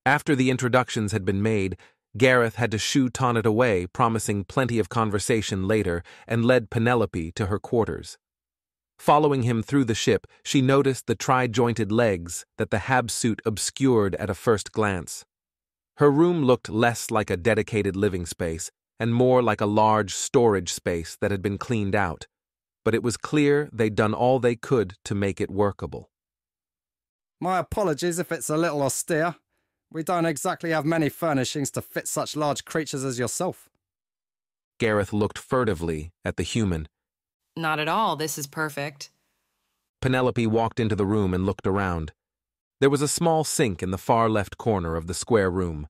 After the introductions had been made, Gareth had to shoo Tonnet away, promising plenty of conversation later, and led Penelope to her quarters. Following him through the ship, she noticed the tri-jointed legs that the habsuit obscured at a first glance. Her room looked less like a dedicated living space and more like a large storage space that had been cleaned out, but it was clear they'd done all they could to make it workable. My apologies if it's a little austere. We don't exactly have many furnishings to fit such large creatures as yourself. Gareth looked furtively at the human. Not at all, this is perfect. Penelope walked into the room and looked around. There was a small sink in the far left corner of the square room.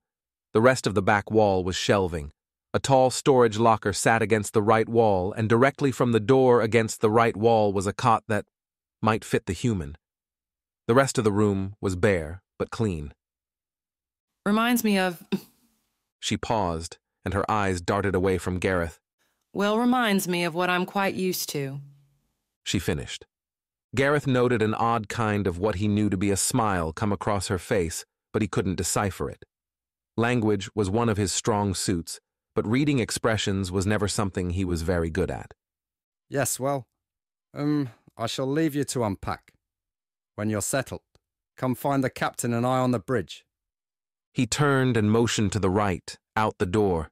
The rest of the back wall was shelving. A tall storage locker sat against the right wall, and directly from the door against the right wall was a cot that might fit the human. The rest of the room was bare, but clean. Reminds me of... She paused, and her eyes darted away from Gareth. Well, reminds me of what I'm quite used to. She finished. Gareth noted an odd kind of what he knew to be a smile come across her face, but he couldn't decipher it. Language was one of his strong suits, but reading expressions was never something he was very good at. Yes, well, I shall leave you to unpack. When you're settled, come find the captain and I on the bridge. He turned and motioned to the right, out the door.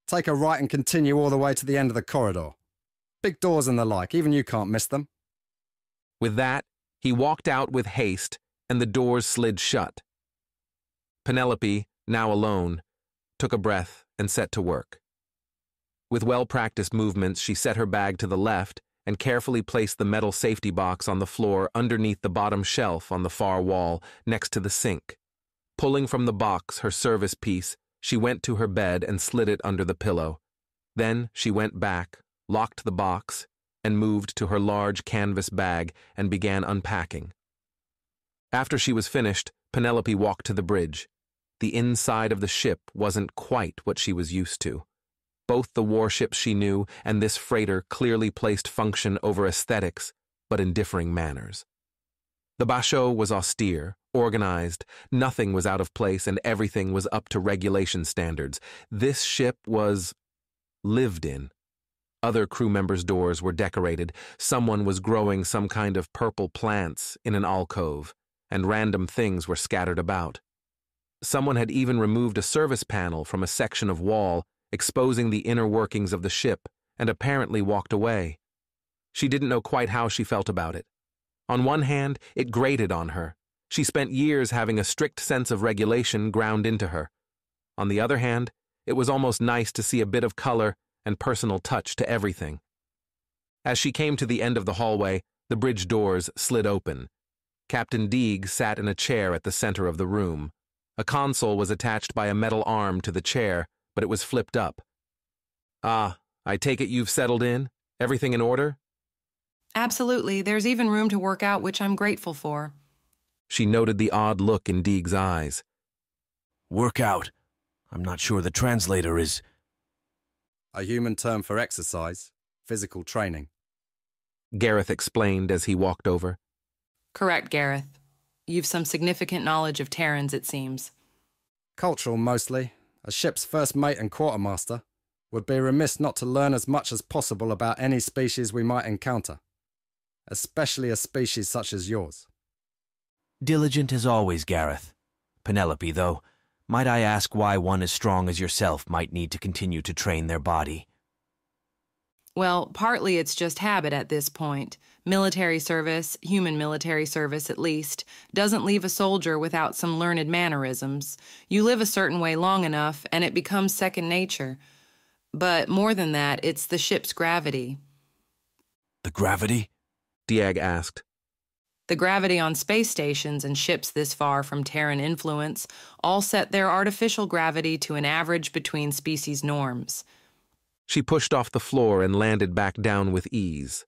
Take a right and continue all the way to the end of the corridor. Big doors and the like, even you can't miss them. With that, he walked out with haste, and the doors slid shut. Penelope, now alone, took a breath and set to work. With well-practiced movements, she set her bag to the left and carefully placed the metal safety box on the floor underneath the bottom shelf on the far wall next to the sink. Pulling from the box her service piece, she went to her bed and slid it under the pillow. Then she went back, locked the box, and moved to her large canvas bag and began unpacking. After she was finished, Penelope walked to the bridge. The inside of the ship wasn't quite what she was used to. Both the warships she knew and this freighter clearly placed function over aesthetics, but in differing manners. The Basho was austere, organized, nothing was out of place, and everything was up to regulation standards. This ship was lived in. Other crew members' doors were decorated. Someone was growing some kind of purple plants in an alcove, and random things were scattered about. Someone had even removed a service panel from a section of wall, exposing the inner workings of the ship, and apparently walked away. She didn't know quite how she felt about it. On one hand, it grated on her. She spent years having a strict sense of regulation ground into her. On the other hand, it was almost nice to see a bit of color and personal touch to everything. As she came to the end of the hallway, the bridge doors slid open. Captain Deag sat in a chair at the center of the room. A console was attached by a metal arm to the chair, but it was flipped up. "Ah, I take it you've settled in? Everything in order?" Absolutely, there's even room to work out, which I'm grateful for. She noted the odd look in Deag's eyes. Work out? I'm not sure the translator is... A human term for exercise, physical training. Gareth explained as he walked over. Correct, Gareth. You've some significant knowledge of Terrans, it seems. Cultural, mostly. A ship's first mate and quartermaster. Would be remiss not to learn as much as possible about any species we might encounter. Especially a species such as yours. Diligent as always, Gareth. Penelope, though, might I ask why one as strong as yourself might need to continue to train their body? Well, partly it's just habit at this point. Military service, human military service at least, doesn't leave a soldier without some learned mannerisms. You live a certain way long enough, and it becomes second nature. But more than that, it's the ship's gravity. The gravity? Deag asked. The gravity on space stations and ships this far from Terran influence all set their artificial gravity to an average between species norms. She pushed off the floor and landed back down with ease.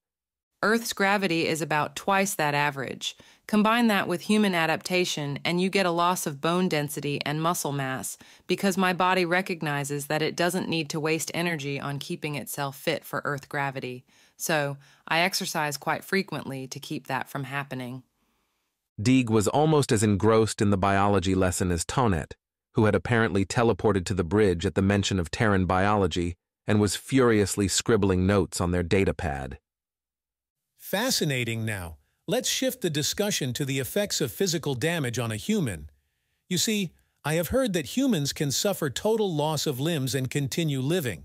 Earth's gravity is about twice that average. Combine that with human adaptation, and you get a loss of bone density and muscle mass, because my body recognizes that it doesn't need to waste energy on keeping itself fit for Earth gravity. So, I exercise quite frequently to keep that from happening. Deag was almost as engrossed in the biology lesson as Tonnet. who had apparently teleported to the bridge at the mention of Terran biology and was furiously scribbling notes on their datapad. Fascinating now. Let's shift the discussion to the effects of physical damage on a human. You see, I have heard that humans can suffer total loss of limbs and continue living.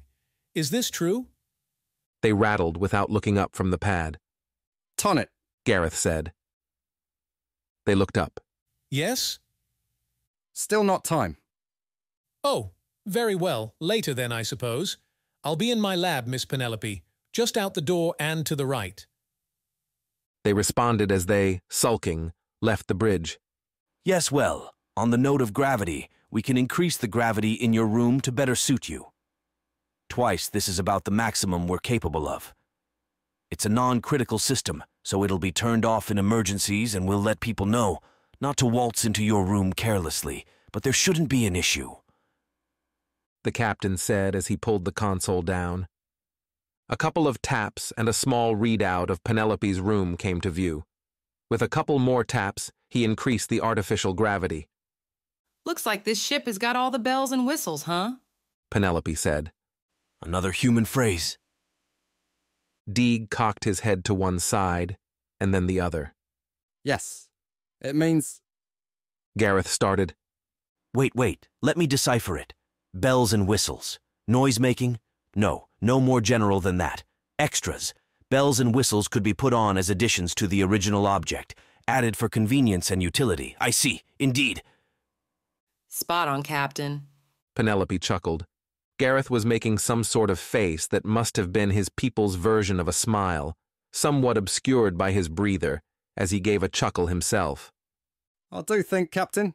Is this true? They rattled without looking up from the pad. Ton it, Gareth said. They looked up. Yes? still not time. Oh, very well. Later then, I suppose. I'll be in my lab, Miss Penelope. Just out the door and to the right. They responded as they, sulking, left the bridge. Yes, well, on the note of gravity, we can increase the gravity in your room to better suit you. Twice this is about the maximum we're capable of. It's a non-critical system, so it'll be turned off in emergencies and we'll let people know not to waltz into your room carelessly, but there shouldn't be an issue. The captain said as he pulled the console down. A couple of taps and a small readout of Penelope's room came to view. With a couple more taps, he increased the artificial gravity. Looks like this ship has got all the bells and whistles, huh? Penelope said. Another human phrase. Deag cocked his head to one side, and then the other. Yes. It means... Gareth started. Wait, let me decipher it. Bells and whistles. Noise-making? No more general than that. Extras. Bells and whistles could be put on as additions to the original object, added for convenience and utility. I see, indeed. Spot on, Captain. Penelope chuckled. Gareth was making some sort of face that must have been his people's version of a smile, somewhat obscured by his breather, as he gave a chuckle himself. I do think, Captain,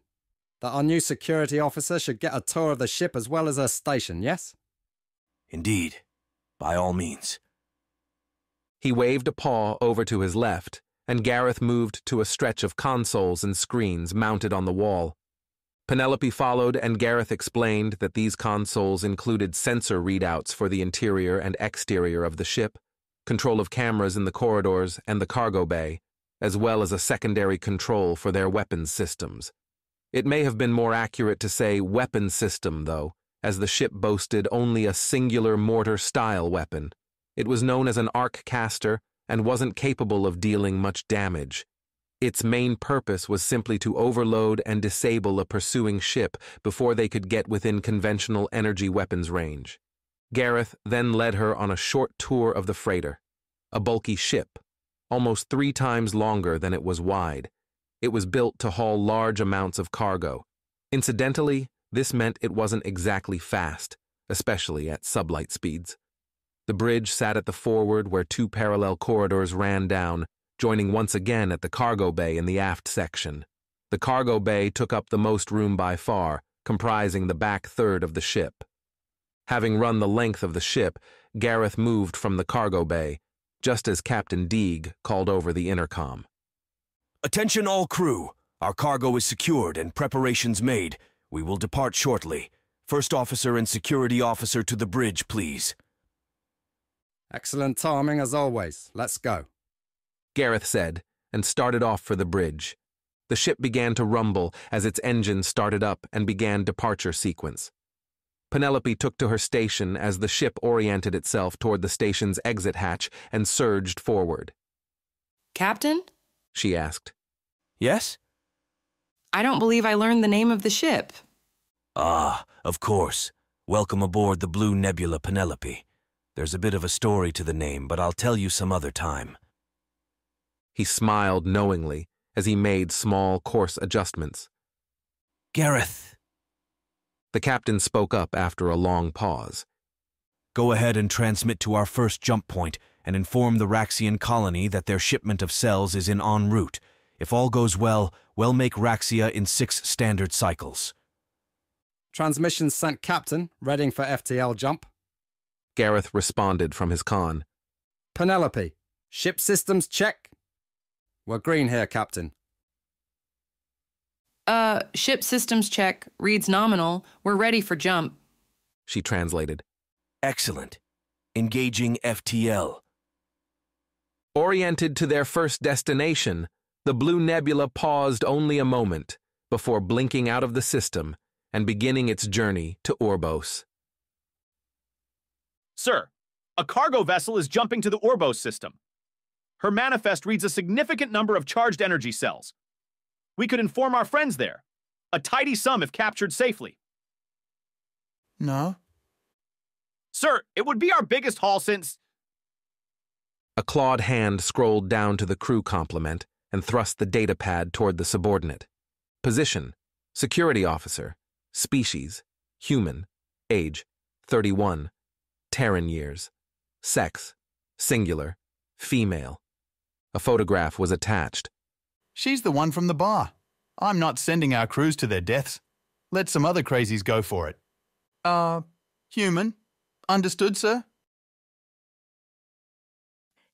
that our new security officer should get a tour of the ship as well as her station, yes? Indeed. By all means. He waved a paw over to his left, and Gareth moved to a stretch of consoles and screens mounted on the wall. Penelope followed, and Gareth explained that these consoles included sensor readouts for the interior and exterior of the ship, control of cameras in the corridors and the cargo bay, as well as a secondary control for their weapons systems. It may have been more accurate to say weapon system, though, as the ship boasted only a singular mortar-style weapon. It was known as an arc caster and wasn't capable of dealing much damage. Its main purpose was simply to overload and disable a pursuing ship before they could get within conventional energy weapons range. Gareth then led her on a short tour of the freighter, a bulky ship, almost 3 times longer than it was wide. It was built to haul large amounts of cargo. Incidentally, this meant it wasn't exactly fast, especially at sublight speeds. The bridge sat at the forward where 2 parallel corridors ran down, joining once again at the cargo bay in the aft section. The cargo bay took up the most room by far, comprising the back third of the ship. Having run the length of the ship, Gareth moved from the cargo bay, just as Captain Deag called over the intercom. Attention all crew. Our cargo is secured and preparations made. We will depart shortly. First officer and security officer to the bridge, please. Excellent timing as always. Let's go. Gareth said, and started off for the bridge. The ship began to rumble as its engine started up and began departure sequence. Penelope took to her station as the ship oriented itself toward the station's exit hatch and surged forward. Captain? She asked. Yes? I don't believe I learned the name of the ship. Ah, of course. Welcome aboard the Blue Nebula, Penelope. There's a bit of a story to the name, but I'll tell you some other time. He smiled knowingly as he made small course adjustments. Gareth. The captain spoke up after a long pause. Go ahead and transmit to our first jump point and inform the Raxian colony that their shipment of cells is en route. If all goes well, we'll make Raxia in 6 standard cycles. Transmission sent, Captain, readying for FTL jump. Gareth responded from his con. Penelope, ship systems check. We're green here, Captain. Ship systems check. Reads nominal. We're ready for jump. She translated. Excellent. Engaging FTL. Oriented to their first destination, the Blue Nebula paused only a moment before blinking out of the system and beginning its journey to Orbos. Sir, a cargo vessel is jumping to the Orbos system. Her manifest reads a significant number of charged energy cells. We could inform our friends there. A tidy sum if captured safely. No. Sir, it would be our biggest haul since... A clawed hand scrolled down to the crew complement and thrust the data pad toward the subordinate. Position: Security Officer. Species: Human. Age: 31. Terran years. Sex: Singular. Female. A photograph was attached. She's the one from the bar. I'm not sending our crews to their deaths. Let some other crazies go for it. Human. Understood, sir?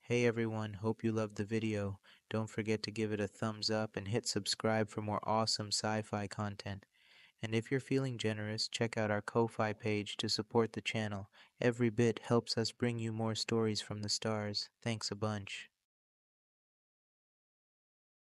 Hey everyone, hope you loved the video. Don't forget to give it a thumbs up and hit subscribe for more awesome sci-fi content. And if you're feeling generous, check out our Ko-Fi page to support the channel. Every bit helps us bring you more stories from the stars. Thanks a bunch.